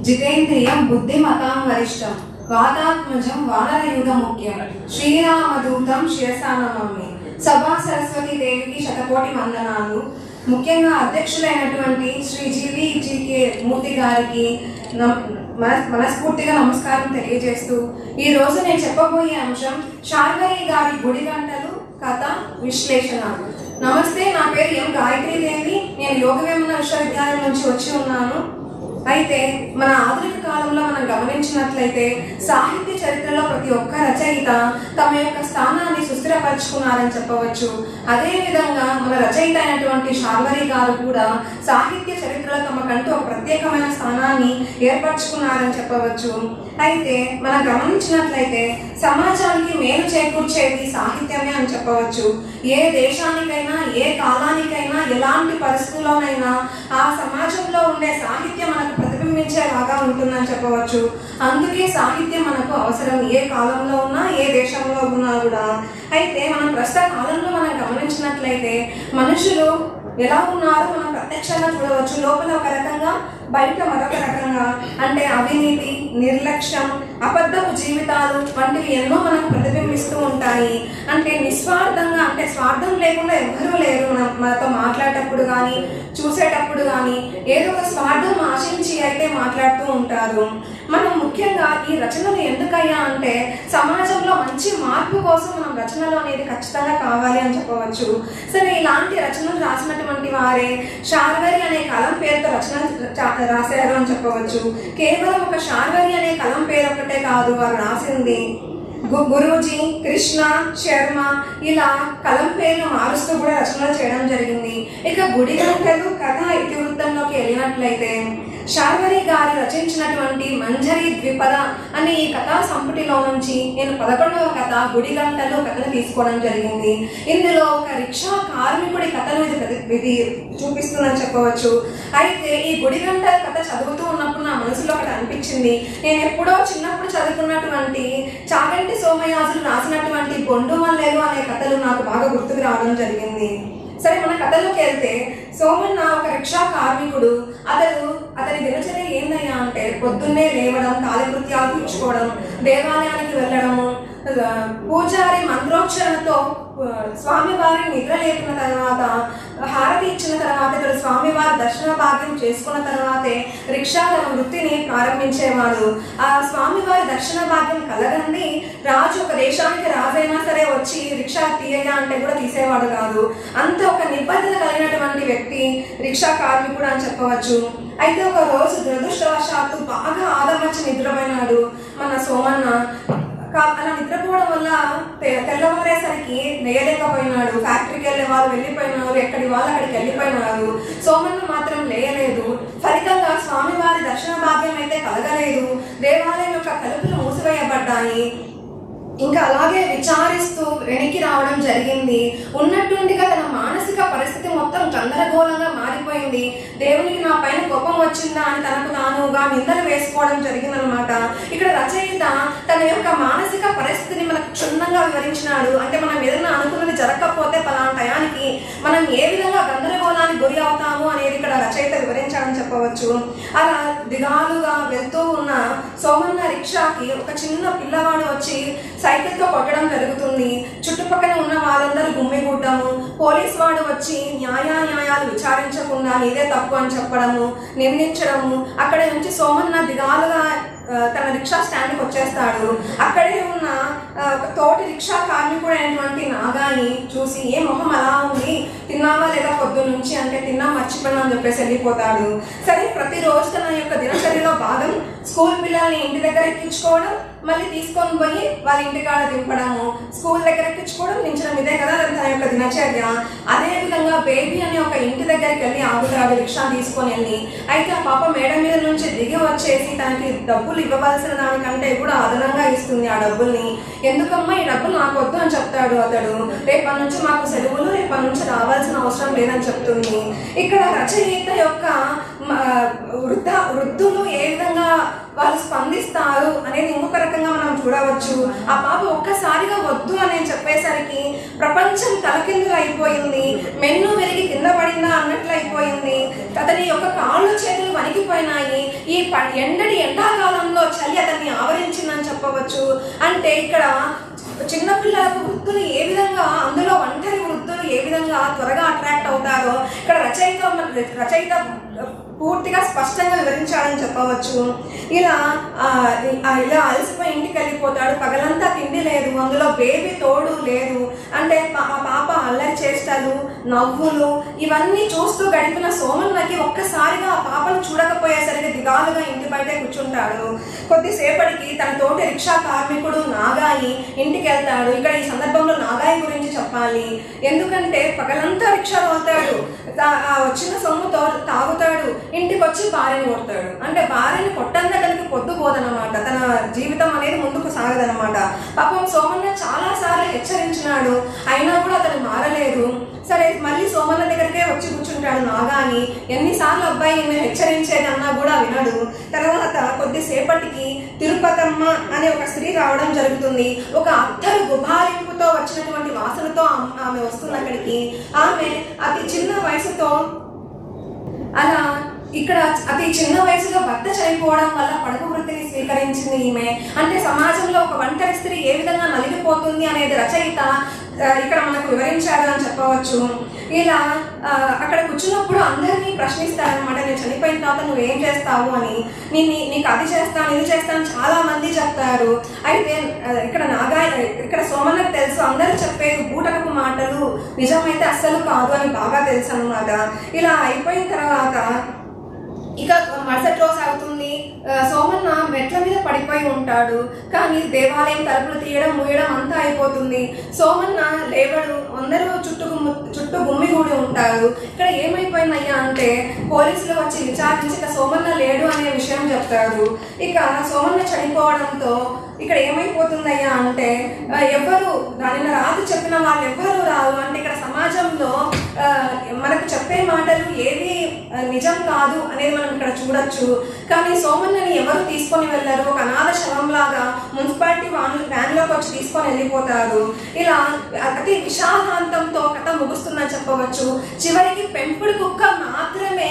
జితేంద్రియం బుద్ధిమతాం వరిష్టం వాతాత్మజం వానరయుధ ముఖ్యం శ్రీరామదూతం శిరసా నమామి. సభా సరస్వతి దేవికి శతకోటి వందనాలు. ముఖ్యంగా అధ్యక్షులైనటువంటి శ్రీ జీకే మూర్తి గారికి మనస్ఫూర్తిగా నమస్కారం తెలియజేస్తూ ఈ రోజు నేను చెప్పబోయే అంశం శార్వరి గారి గుడి గంటలు కథ విశ్లేషణ. నమస్తే, నా పేరు ఎం గాయత్రీదేవి. నేను యోగవేమన విశ్వవిద్యాలయం నుంచి వచ్చి ఉన్నాను. అయితే మన ఆధునిక కాలంలో మనం గమనించినట్లయితే సాహిత్య చరిత్రలో ప్రతి ఒక్క రచయిత తమ యొక్క స్థానాన్ని సుస్థిరపరుచుకున్నారని చెప్పవచ్చు. అదేవిధంగా మన రచయిత అయినటువంటి శార్వరి గారు కూడా సాహిత్య చరిత్రలో తమకంటూ ఒక ప్రత్యేకమైన స్థానాన్ని ఏర్పరచుకున్నారని చెప్పవచ్చు. అయితే మనం గమనించినట్లయితే సమాజానికి మేలు చేకూర్చేది సాహిత్యమే అని చెప్పవచ్చు. ఏ దేశానికైనా ఏ కాలానికైనా ఎలాంటి పరిస్థితుల్లోనైనా ఆ సమాజంలో ఉండే సాహిత్యం మనకు ప్రతిబింబించేలాగా ఉంటుందని చెప్పవచ్చు. అందుకే సాహిత్యం మనకు అవసరం, ఏ కాలంలో ఉన్నా ఏ దేశంలో ఉన్నా కూడా. అయితే మనం ప్రస్తుత కాలంలో మనం గమనించినట్లయితే మనుషులు ఎలా ఉన్నారో మనం ప్రత్యక్షంగా చూడవచ్చు. లోపల ఒక రకంగా, బయట మరొక రకంగా. అంటే అవినీతి, నిర్లక్ష్యం, అబద్ధపు జీవితాలు వంటివి ఎన్నో మనకు ప్రతిబింబిస్తూ ఉంటాయి. అంటే నిస్వార్థంగా, అంటే స్వార్థం లేకుండా ఎవరూ లేరు. మనతో మాట్లాడేటప్పుడు కానీ చూసేటప్పుడు కానీ ఏదో ఒక స్వార్థం ఆశించి అయితే మాట్లాడుతూ ఉంటారు. మనం ముఖ్యంగా ఈ రచనలు ఎందుకయ్యా అంటే సమాజంలో మంచి మార్పు కోసం మనం రచనలు అనేది ఖచ్చితంగా కావాలి అని చెప్పవచ్చు. సరే, ఇలాంటి రచనలు రాసినటువంటి వారే శార్వరి అనే కలం పేరుతో రచనలు రాశారు అని చెప్పవచ్చు. కేవలం ఒక శార్వరి అనే కలం పేరు ఒకటే కాదు, వారు రాసింది గురూజీ, కృష్ణ, శర్మ ఇలా కలం పేర్లు మారుస్తూ కూడా రచనలు చేయడం జరిగింది. ఇక గుడి గంటలు కథ ఇతివృత్తంలోకి వెళ్ళినట్లయితే శార్వరి గారు రచించినటువంటి మంజరి ద్విపద అనే ఈ కథా సంపుటిలో నుంచి నేను 11వ కథ గుడి గంటలు కథను తీసుకోవడం జరిగింది. ఇందులో ఒక రిక్షా కార్మికుడి కథను ఇది చూపిస్తుందని చెప్పవచ్చు. అయితే ఈ గుడి గంటల కథ చదువుతూ ఉన్నప్పుడు నా మనసులో ఒకటి అనిపించింది. నేను ఎప్పుడో చిన్నప్పుడు చదువుకున్నటువంటి చాగంటి సోమయాజులు రాసినటువంటి బొండు మల్లెలు అనే కథలు నాకు బాగా గుర్తుకు రావడం జరిగింది. సరే, మన కథలోకి వెళ్తే సోమన్న ఒక రిక్షా కార్మికుడు. అతని దినచర్య ఏందయ్యా అంటే పొద్దున్నే లేవడం, కాలకృత్యాలు తీర్చుకోవడం, దేవాలయానికి వెళ్ళడము, పూజారి మంత్రోచ్చరణతో స్వామివారిని నిద్ర లేపిన తర్వాత హారతి ఇచ్చిన తర్వాత ఇక్కడ స్వామివారి దర్శన భాగ్యం చేసుకున్న తర్వాతే రిక్షా తన వృత్తిని ప్రారంభించేవాడు. ఆ స్వామివారి దర్శన భాగ్యం కలగంది రాజు, ఒక దేశానికి రాజైనా సరే వచ్చి రిక్షా తీయగా అంటే కూడా తీసేవాడు కాదు. అంత ఒక నిబద్ధత కలిగినటువంటి వ్యక్తి రిక్షా కార్మికుడు అని చెప్పవచ్చు. అయితే ఒక రోజు దురదృష్టవశాత్తు బాగా ఆదమర్చి నిద్రపోయినాడు మన సోమన్న. అలా నిద్రపోవడం వల్ల తెల్లవారేసరికి లేయలేకపోయినాడు. ఫ్యాక్టరీకి వెళ్ళే వాళ్ళు వెళ్ళిపోయినారు, ఎక్కడి వాళ్ళు అక్కడికి వెళ్ళిపోయినారు. సోమన్న మాత్రం లేయలేదు. ఫలితంగా స్వామివారి దర్శన భాగ్యం అయితే కలగలేదు. దేవాలయం యొక్క తలుపులు మూసివేయబడ్డాయి. ఇంకా అలాగే విచారిస్తూ వెనక్కి రావడం జరిగింది. ఉన్నట్టుండిగా తన మానసిక పరిస్థితి మొత్తం గందరగోళంగా మారిపోయింది. దేవునికి నా పైన కోపం వచ్చిందా అని తనకు తానుగా నిందలు వేసుకోవడం జరిగిందనమాట. ఇక్కడ రచయిత తన యొక్క మానసిక పరిస్థితిని మనకు క్షుణ్ణంగా వివరించినాడు. అంటే మనం ఏదైనా అనుకున్నది జరగకపోతే పలానా టయానికి మనం ఏ విధంగా గందరగోళానికి గురి అవుతాము అనేది ఇక్కడ రచయిత వివరించాడని చెప్పవచ్చు. అలా దిగాలుగా వెళ్తూ ఉన్న సోమన్న రిక్షాకి ఒక చిన్న పిల్లవాడు వచ్చి సైకిల్తో కొట్టడం జరుగుతుంది. చుట్టుపక్కల ఉన్న వాళ్ళందరూ గుమ్మిగూడము, పోలీస్ వాడు వచ్చి న్యాయాలు విచారించకుండా నీదే తప్పు అని చెప్పడము, నిందించడము. అక్కడ నుంచి సోమన్న దిగాలుగా తన రిక్షా స్టాండ్కి వచ్చేస్తాడు. అక్కడే ఉన్న ఒక తోటి రిక్షా కార్మికుడు అయినటువంటి నాగాని చూసి ఏ మొహం అలా ఉంది, తిన్నావా లేదా పొద్దు నుంచి అంటే తిన్నా మర్చిపోయినా అని చెప్పేసి వెళ్ళిపోతాడు. సరే, ప్రతిరోజు తన యొక్క దినచర్యలో భాగం స్కూల్ పిల్లల్ని ఇంటి దగ్గర ఎక్కించుకోవడం, మళ్ళీ తీసుకొని పోయి వాళ్ళ ఇంటికాడ దింపడము, స్కూల్ దగ్గర ఎక్కించుకోవడం, దించడం, ఇదే కదా తన యొక్క దినచర్య. అదేవిధంగా బేబీ అని ఒక ఇంటి దగ్గరికి వెళ్ళి ఆగుతాడు రిక్షా తీసుకొని వెళ్ళి. అయితే ఆ పాప మేడ మీద నుంచి దిగి వచ్చేసి తనకి డబ్బులు ఇవ్వవలసిన దానికంటే కూడా అదనంగా ఇస్తుంది ఆ డబ్బుల్ని. ఎందుకమ్మా ఈ డబ్బులు నాకు వద్దు అని చెప్తాడు అతడు. రేపటి నుంచి మాకు సెలవులు, రేపటి నుంచి రావాల్సిన అవసరం లేదని చెప్తుంది. ఇక్కడ రచయిత యొక్క వృద్ధులు ఏ విధంగా వాళ్ళు స్పందిస్తారు అనేది ఇంకొక రకంగా మనం చూడవచ్చు. ఆ పాప ఒక్కసారిగా వద్దు అని చెప్పేసరికి ప్రపంచం తలకిందులు అయిపోయింది. మెన్ను విరిగి కింద పడిందా అన్నట్లు అయిపోయింది. అతని యొక్క కాళ్ళు చేతులు వణికిపోయినాయి. ఈ ఎండాకాలంలో చలి అతన్ని ఆవరించిందని చెప్పవచ్చు. అంటే ఇక్కడ చిన్నపిల్లలకు వృద్ధులు ఏ విధంగా, అందులో ఒంటరి వృద్ధులు ఏ విధంగా త్వరగా అట్రాక్ట్ అవుతారో ఇక్కడ రచయిత పూర్తిగా స్పష్టంగా వివరించాడని చెప్పవచ్చు. ఇలా అలసిపోయి ఇంటికి వెళ్ళిపోతాడు. పగలంతా తిండి లేదు, అందులో బేబీ తోడు లేదు. అంటే ఆ పాప అల్లరి చేష్టలు, నవ్వులు ఇవన్నీ చూస్తూ గడిపిన సోమన్నకి ఒక్కసారిగా ఆ పాపను చూడకపోయేసరికి దిగాలుగా ఇంటి బయటే కూర్చుంటాడు. కొద్దిసేపటికి తన తోటి రిక్షా కార్మికుడు నాగాయి ఇంటికి వెళ్తాడు. ఇక్కడ ఈ సందర్భంలో నాగాయి గురించి చెప్పాలి. ఎందుకంటే పగలంతా రిక్షా తోలుతాడు, వచ్చిన సొమ్ముతో తాగుతాడు, ఇంటికి వచ్చి భార్యని కొడతాడు. అంటే భార్యని కొట్టంగా తనకి పొద్దు పోదనమాట, తన జీవితం అనేది ముందుకు సాగదనమాట. పాపం సోమన్న చాలా సార్లు హెచ్చరించినాడు, అయినా కూడా అతను మారలేదు. సరే మళ్ళీ సోమన్న దగ్గరికే వచ్చి కూర్చుంటాడు నాగాని. ఎన్నిసార్లు అబ్బాయి నేను హెచ్చరించేది అన్నా కూడా వినడు. తర్వాత కొద్దిసేపటికి తిరుపతమ్మ అనే ఒక స్త్రీ రావడం జరుగుతుంది. ఒక అత్తరు గుబాలింపుతో వచ్చినటువంటి వాసనతో ఆమె వస్తుంది అక్కడికి. ఆమె అతి చిన్న వయసుతో అలా ఇక్కడ అతి చిన్న వయసులో భర్త చనిపోవడం వల్ల పడక వృత్తిని స్వీకరించింది ఈమె. అంటే సమాజంలో ఒక ఒంటరి స్త్రీ ఏ విధంగా నలిగిపోతుంది అనేది రచయిత ఇక్కడ మనకు వివరించాడు అని చెప్పవచ్చు. ఇలా అక్కడ కూర్చున్నప్పుడు అందరినీ ప్రశ్నిస్తారనమాట, నేను చనిపోయిన తర్వాత నువ్వేం చేస్తావు అని. నీకు అది చేస్తాను ఇది చేస్తాను చాలా మంది చెప్తారు. అయితే ఇక్కడ సోమన్నకు తెలుసు అందరూ చెప్పేది బూటకపు మాటలు, నిజమైతే అస్సలు కాదు అని బాగా తెలుసు అనమాట. ఇలా అయిపోయిన తర్వాత ఇక మరుసటి రోజు అవుతుంది. సోమన్న మెట్ల మీద పడిపోయి ఉంటాడు. కానీ దేవాలయం తలుపులు తీయడం మూయడం అంతా అయిపోతుంది. సోమన్న లేవడు. అందరూ చుట్టూ గుమ్మిగూడి ఉంటారు. ఇక్కడ ఏమైపోయిందయ్యా అంటే పోలీసులు వచ్చి విచారించి ఇక సోమన్న లేడు అనే విషయం చెప్తారు. ఇక సోమన్న చనిపోవడంతో ఇక్కడ ఏమైపోతుందయ్యా అంటే ఎవరు దానిని రాదు చెప్పిన వాళ్ళు ఎవ్వరూ రాదు. అంటే ఇక్కడ సమాజంలో మనకు చెప్పే మాటలు ఏది నిజం కాదు అనేది మనం ఇక్కడ చూడొచ్చు. కానీ సోమన్నని ఎవరు తీసుకొని వెళ్ళరు. ఒక అనాథ శవంలాగా మున్సిపాలిటీ వ్యాన్లోకి వచ్చి తీసుకొని వెళ్ళిపోతారు. ఇలా అతి విషాదాంతంతో కథ ముగుస్తుందని చెప్పవచ్చు. చివరికి పెంపుడు కుక్క మాత్రమే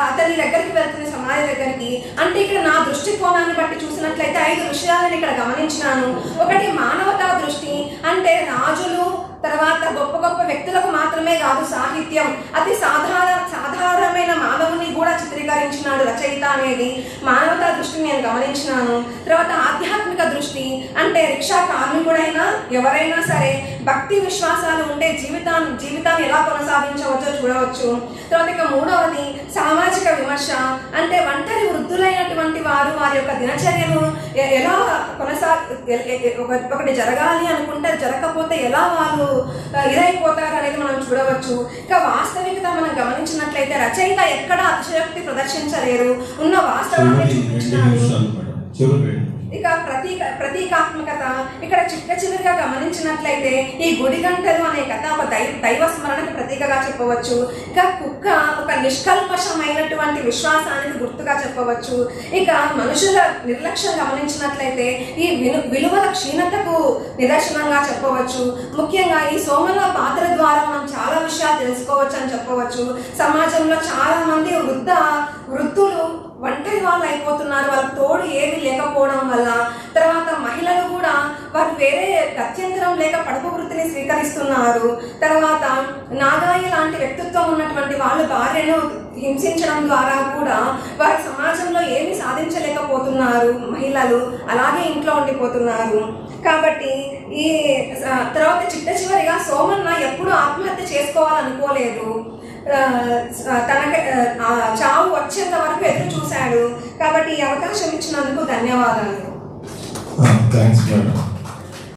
అతని దగ్గరికి వెళ్తుంది, సమాధి దగ్గరికి. అంటే ఇక్కడ నా దృష్టికోణాన్ని బట్టి చూసినట్లయితే 5 విషయాలను ఇక్కడ గమనించినాను. ఒకటి మానవతా దృష్టి, అంటే రాజులు తర్వాత గొప్ప గొప్ప వ్యక్తులకు మాత్రమే కాదు, సాహిత్యం అతి సాధారణమైన మానవుని కూడా చిత్రీకరించినాడు రచయిత అనేది మానవతా దృష్టిని నేను గమనించినాను. తర్వాత ఆధ్యాత్మిక దృష్టి, అంటే రిక్షా కార్మికుడైనా ఎవరైనా సరే భక్తి విశ్వాసాలు ఉంటే జీవితాన్ని ఎలా కొనసాగించవచ్చో చూడవచ్చు. తర్వాత ఇక మూడవది సామాజిక విమర్శ, అంటే ఒంటరి వృద్ధులైనటువంటి వారి యొక్క దినచర్యను ఎలా ఒకటి జరగాలి అనుకుంటే జరగకపోతే ఎలా వాళ్ళు ఇదైపోతారు అనేది మనం చూడవచ్చు. ఇక వాస్తవికత మనం గమనించినట్లయితే రచయిత ఎక్కడా అతిశయోక్తి ప్రదర్శించలేరు, ఉన్న వాస్తవాన్ని చూపించినారు. ఇక ప్రతీకాత్మకత ఇక్కడ చివరిగా గమనించినట్లయితే ఈ గుడిగంటలు అనే కథ ఒక దైవ స్మరణకు ప్రతీకగా చెప్పవచ్చు. ఇక కుక్క ఒక నిష్కల్మషమైనటువంటి విశ్వాసానికి గుర్తుగా చెప్పవచ్చు. ఇక మనుషుల నిర్లక్ష్యం గమనించినట్లయితే ఈ విలువల క్షీణతకు నిదర్శనంగా చెప్పవచ్చు. ముఖ్యంగా ఈ సోమన్న పాత్ర ద్వారా మనం చాలా విషయాలు తెలుసుకోవచ్చు అని చెప్పవచ్చు. సమాజంలో చాలా మంది వృద్ధులు ఒంటరి వాళ్ళు అయిపోతున్నారు, వాళ్ళకి తోడు ఏమీ లేకపోవడం వల్ల. తర్వాత మహిళలు కూడా వారు వేరే గత్యంతరం లేక పడపు వృత్తిని స్వీకరిస్తున్నారు. తర్వాత నాగాయి లాంటి వ్యక్తిత్వం ఉన్నటువంటి వాళ్ళు భార్యను హింసించడం ద్వారా కూడా వారి సమాజంలో ఏమీ సాధించలేకపోతున్నారు. మహిళలు అలాగే ఇంట్లో ఉండిపోతున్నారు. కాబట్టి ఈ తర్వాత చివరిగా సోమన్న ఎప్పుడు ఆత్మహత్య చేసుకోవాలనుకోలేదు. తనకి చావు వచ్చేంత వరకు ఎదురు చూశాడు. కాబట్టి ఈ అవకాశం ఇచ్చినందుకు ధన్యవాదాలు. Thanks madam.